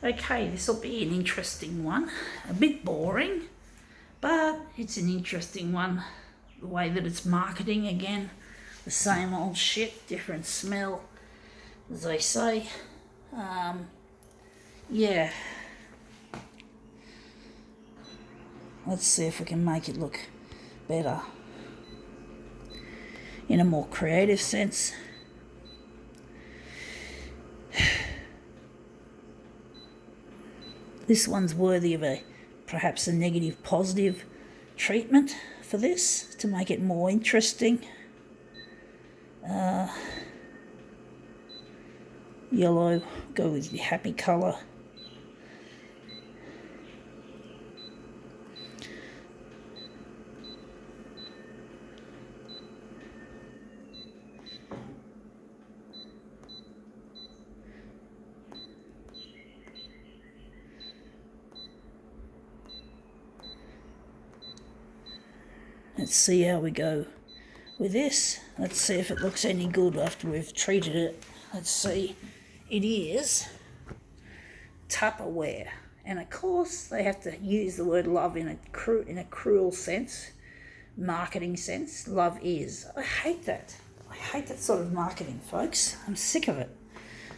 Okay, this will be an interesting one. A bit boring, but it's an interesting one. The way that it's marketing again, the same old shit, different smell, as they say. Yeah. Let's see if we can make it look better in a more creative sense. This one's worthy of perhaps a negative positive treatment for this to make it more interesting. Yellow, go with the happy colour. Let's see how we go with this. Let's see if it looks any good after we've treated it. Let's see. It is Tupperware. And of course, they have to use the word love in a cruel sense, marketing sense. Love is. I hate that. I hate that sort of marketing, folks. I'm sick of it.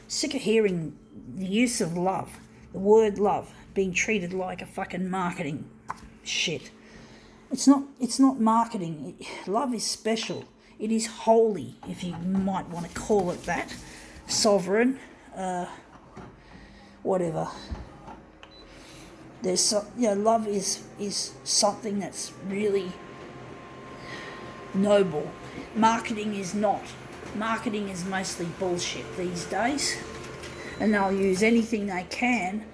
Sick of hearing the use of love, the word love, being treated like a fucking marketing shit. It's not marketing. Love is special. It is holy, if you might want to call it that. Sovereign, whatever. Love is something that's really noble. Marketing is not. Marketing is mostly bullshit these days, and they'll use anything they can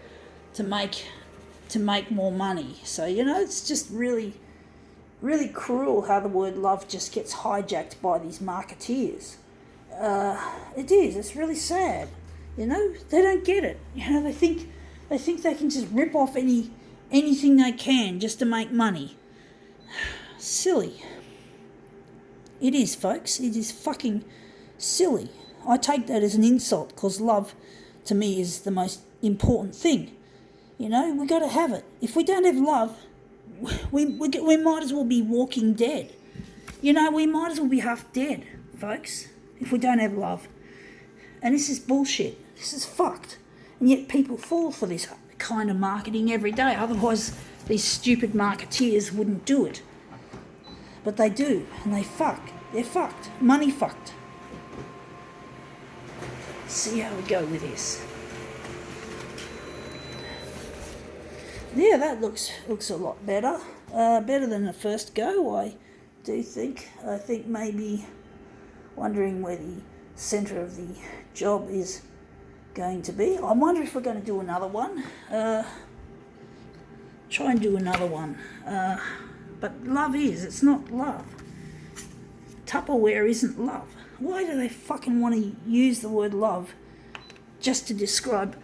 to make more money. So it's just really cruel how the word love just gets hijacked by these marketeers. It is. It's really sad. They don't get it. They think they can just rip off anything they can just to make money. Silly. It is, folks. It is fucking silly. I take that as an insult because love, to me, is the most important thing. We got to have it. If we don't have love, we might as well be walking dead. We might as well be half dead, folks, if we don't have love. And this is bullshit. This is fucked. And yet people fall for this kind of marketing every day. Otherwise, these stupid marketeers wouldn't do it. But they do, and they fuck. They're fucked. Money fucked. Let's see how we go with this. Yeah, that looks a lot better. Better than the first go, I do think. I think maybe wondering where the centre of the job is going to be. I wonder if we're going to do another one. Try and do another one. But love is. It's not love. Tupperware isn't love. Why do they fucking want to use the word love just to describe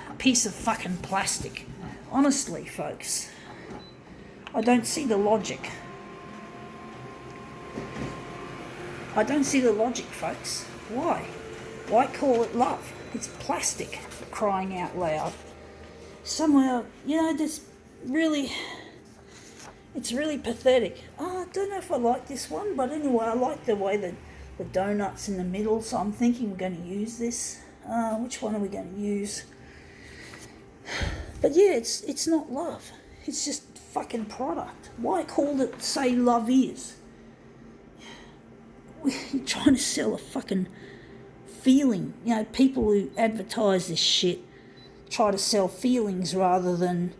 a piece of fucking plastic? Honestly, folks, I don't see the logic. I don't see the logic, folks. Why? Why call it love? It's plastic, for crying out loud. Somehow, it's really pathetic. I don't know if I like this one, but anyway, I like the way that the donut's in the middle, so I'm thinking we're going to use this. Which one are we going to use? But yeah, it's not love. It's just fucking product. Why call it, say, love is? You're trying to sell a fucking feeling. People who advertise this shit try to sell feelings rather than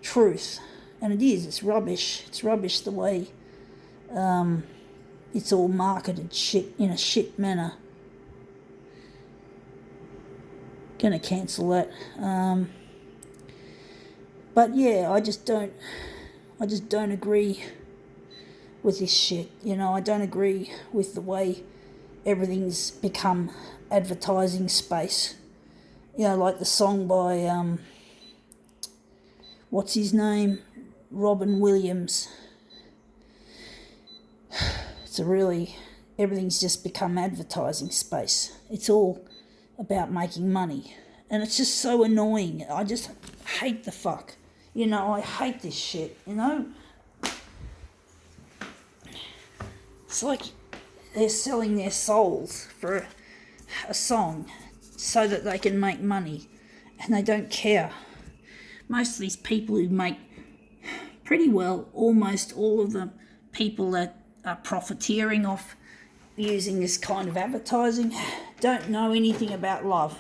truth. And it is. It's rubbish. It's rubbish the way it's all marketed shit in a shit manner. Gonna cancel that. But yeah, I just don't agree with this shit. I don't agree with the way everything's become advertising space. Like the song by what's his name? Robin Williams. Everything's just become advertising space. It's all about making money. And it's just so annoying. I just hate the fuck. I hate this shit, It's like they're selling their souls for a song so that they can make money, and they don't care. Most of these people who make pretty well, almost all of the people that are profiteering off using this kind of advertising, don't know anything about love.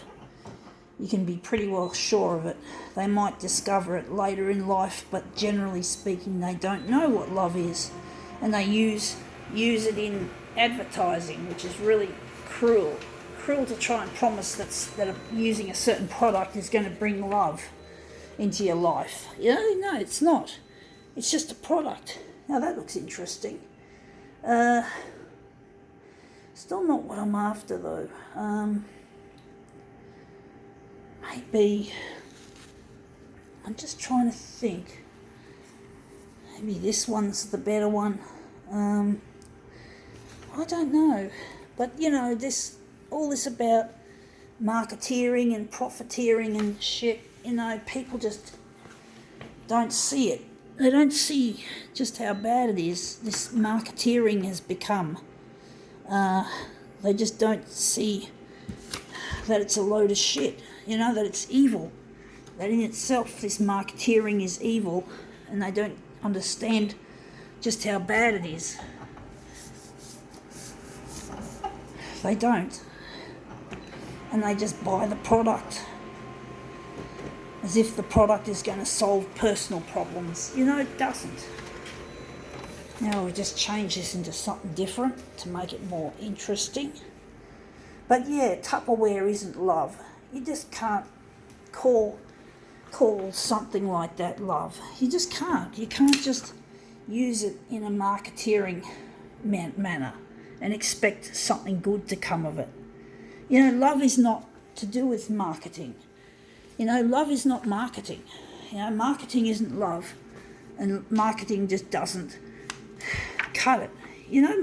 You can be pretty well sure of it. They might discover it later in life, but generally speaking, they don't know what love is. And they use it in advertising, which is really cruel. Cruel to try and promise that using a certain product is going to bring love into your life. No, it's not. It's just a product. Now that looks interesting. Still not what I'm after though. Maybe, I'm just trying to think. Maybe this one's the better one. I don't know. But all this about marketeering and profiteering and shit, people just don't see it. They don't see just how bad it is. This marketeering has become. They just don't see that it's a load of shit, that it's evil. That in itself, this marketeering is evil, and they don't understand just how bad it is. They don't. And they just buy the product as if the product is going to solve personal problems. It doesn't. Now we'll just change this into something different to make it more interesting. But yeah, Tupperware isn't love. You just can't call something like that love. You just can't. You can't just use it in a marketeering manner and expect something good to come of it. Love is not to do with marketing. Love is not marketing. Marketing isn't love, and marketing just doesn't cut it.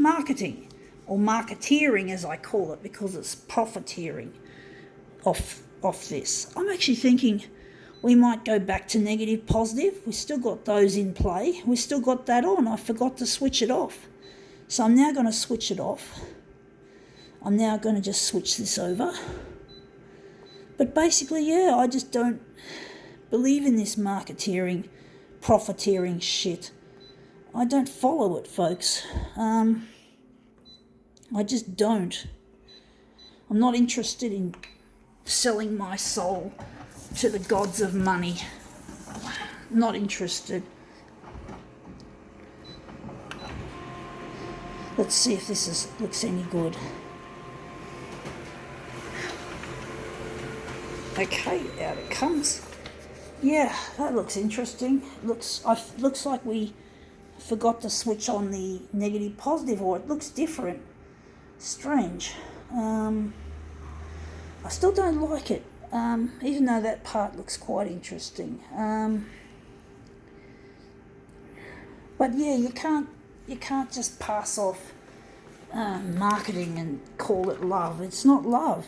Marketing, or marketeering as I call it, because it's profiteering off this. I'm actually thinking we might go back to negative positive. We've still got those in play. We've still got that on. I forgot to switch it off. So I'm now going to switch it off. I'm now going to just switch this over. But basically, yeah, I just don't believe in this marketeering, profiteering shit. I don't follow it, folks. I just don't. I'm not interested in selling my soul to the gods of money. Not interested. Let's see if this looks any good. Okay, out it comes. Yeah, that looks interesting. Looks like we forgot to switch on the negative positive, or it looks different. Strange. I still don't like it, even though that part looks quite interesting. But yeah, you can't just pass off marketing and call it love. It's not love.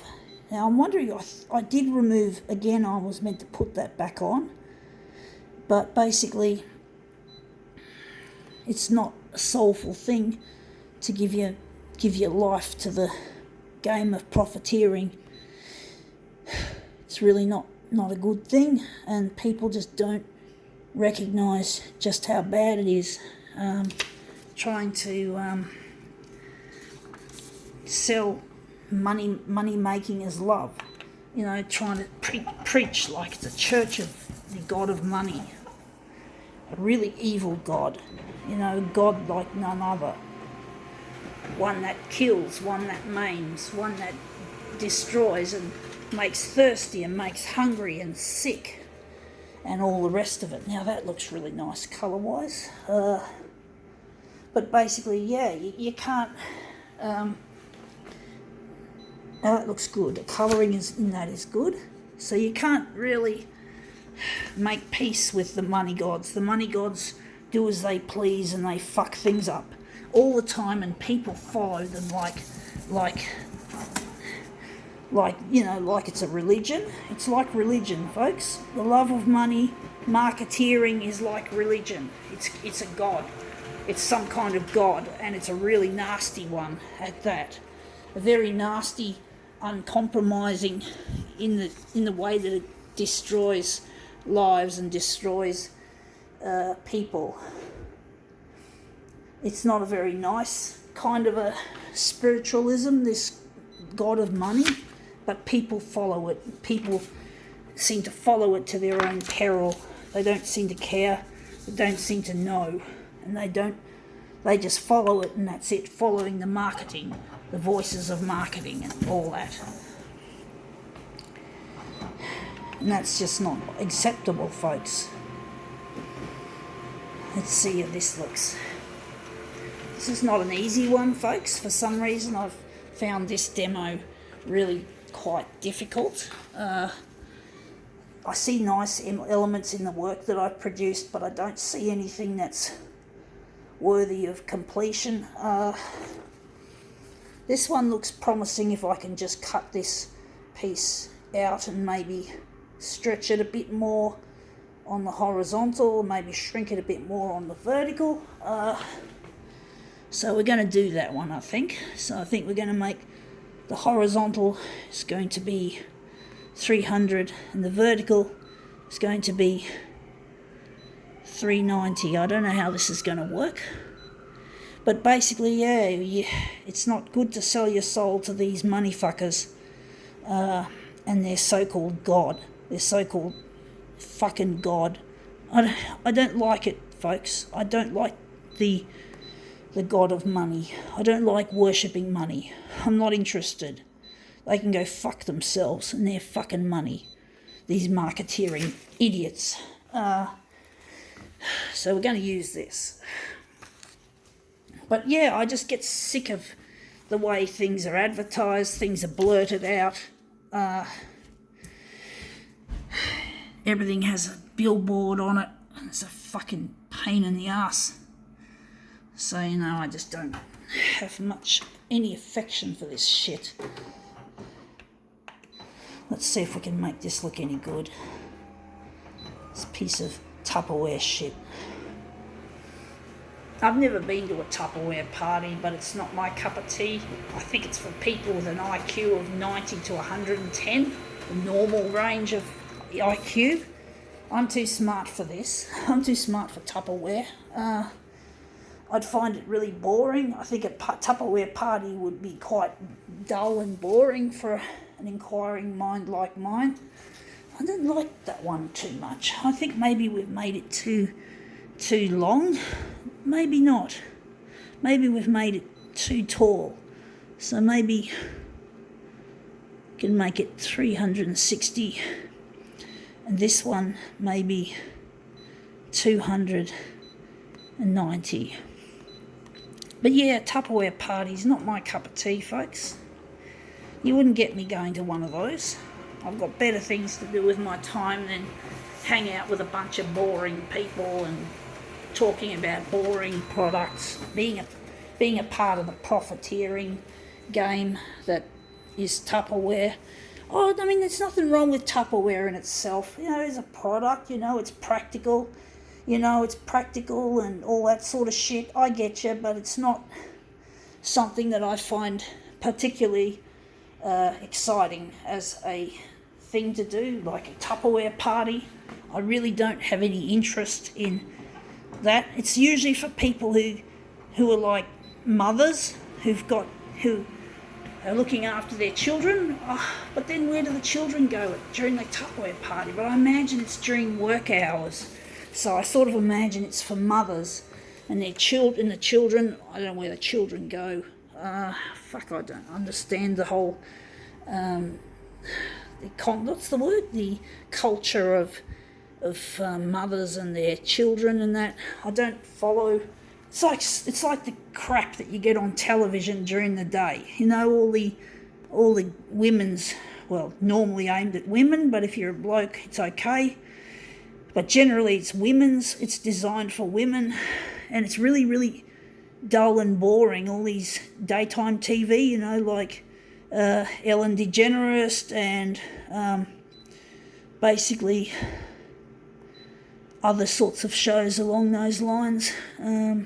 Now I'm wondering, I did remove, again, I was meant to put that back on, but basically it's not a soulful thing to give your life to the game of profiteering. It's really not a good thing, and people just don't recognise just how bad it is. Trying to sell money making as love, trying to preach like it's a church of the god of money, a really evil god, a god like none other, one that kills, one that maims, one that destroys and makes thirsty and makes hungry and sick and all the rest of it. Now that looks really nice colour wise, but basically, yeah, you can't. That looks good. The colouring in that is good. So you can't really make peace with the money gods. The money gods do as they please and they fuck things up like it's a religion. It's like religion, folks. The love of money, marketeering is like religion. It's a god. It's some kind of god, and it's a really nasty one at that. A very nasty, uncompromising in the way that it destroys lives and destroys people. It's not a very nice kind of a spiritualism, this god of money, but people follow it. People seem to follow it to their own peril. They don't seem to care. They don't seem to know. And they just follow it, and that's it, following the marketing, the voices of marketing and all that. And that's just not acceptable, folks. Let's see how this looks. This is not an easy one, folks. For some reason, I've found this demo really quite difficult. I see nice elements in the work that I've produced, but I don't see anything that's worthy of completion. This one looks promising if I can just cut this piece out and maybe stretch it a bit more on the horizontal, maybe shrink it a bit more on the vertical. So we're going to do that one, I think. So I think we're going to make the horizontal is going to be 300 and the vertical is going to be 390. I don't know how this is going to work. But basically, yeah, it's not good to sell your soul to these money fuckers and their so-called God. Their so-called fucking God. I don't like it, folks. I don't like the god of money. I don't like worshipping money. I'm not interested. They can go fuck themselves and their fucking money. These marketeering idiots. So we're going to use this. But yeah, I just get sick of the way things are advertised, things are blurted out. Everything has a billboard on it, and it's a fucking pain in the ass. So, I just don't have any affection for this shit. Let's see if we can make this look any good. This piece of Tupperware shit. I've never been to a Tupperware party, but it's not my cup of tea. I think it's for people with an IQ of 90 to 110, the normal range of IQ. I'm too smart for this. I'm too smart for Tupperware. I'd find it really boring. I think a Tupperware party would be quite dull and boring for an inquiring mind like mine. I don't like that one too much. I think maybe we've made it too long. Maybe not. Maybe we've made it too tall. So maybe we can make it 360. And this one maybe 290. But yeah, Tupperware parties, not my cup of tea, folks. You wouldn't get me going to one of those. I've got better things to do with my time than hang out with a bunch of boring people and talking about boring products, being a part of the profiteering game that is Tupperware. Oh, I mean, there's nothing wrong with Tupperware in itself. It's a product, it's practical. It's practical and all that sort of shit. I get you, but it's not something that I find particularly exciting as a thing to do, like a Tupperware party. I really don't have any interest in that. It's usually for people who are like mothers who are looking after their children. But then where do the children go during the Tupperware party? But I imagine it's during work hours. So I sort of imagine it's for mothers and their children. The children, I don't know where the children go. I don't understand the whole, what's the word? The culture of mothers and their children and that. I don't follow. It's like the crap that you get on television during the day. All the women's, well, normally aimed at women, but if you're a bloke, it's okay. But generally it's women's, it's designed for women, and it's really, really dull and boring, all these daytime TV, like Ellen DeGeneres and basically other sorts of shows along those lines. I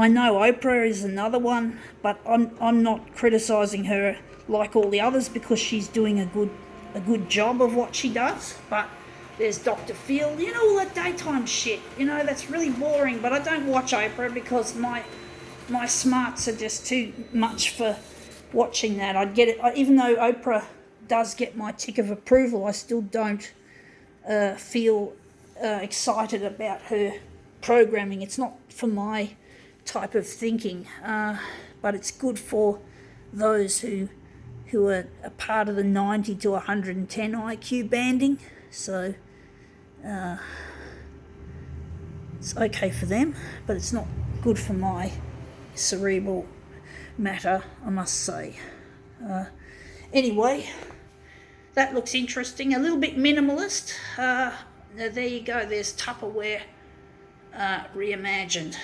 know Oprah is another one, but I'm not criticising her like all the others because she's doing a good job of what she does. But there's Dr. Phil, all that daytime shit. That's really boring. But I don't watch Oprah because my smarts are just too much for watching that. I'd get it, even though Oprah does get my tick of approval, I still don't feel excited about her programming. It's not for my type of thinking, but it's good for those who are a part of the 90 to 110 IQ banding. So it's okay for them, but it's not good for my cerebral matter, I must say. Anyway, that looks interesting. A little bit minimalist. There you go. There's Tupperware reimagined.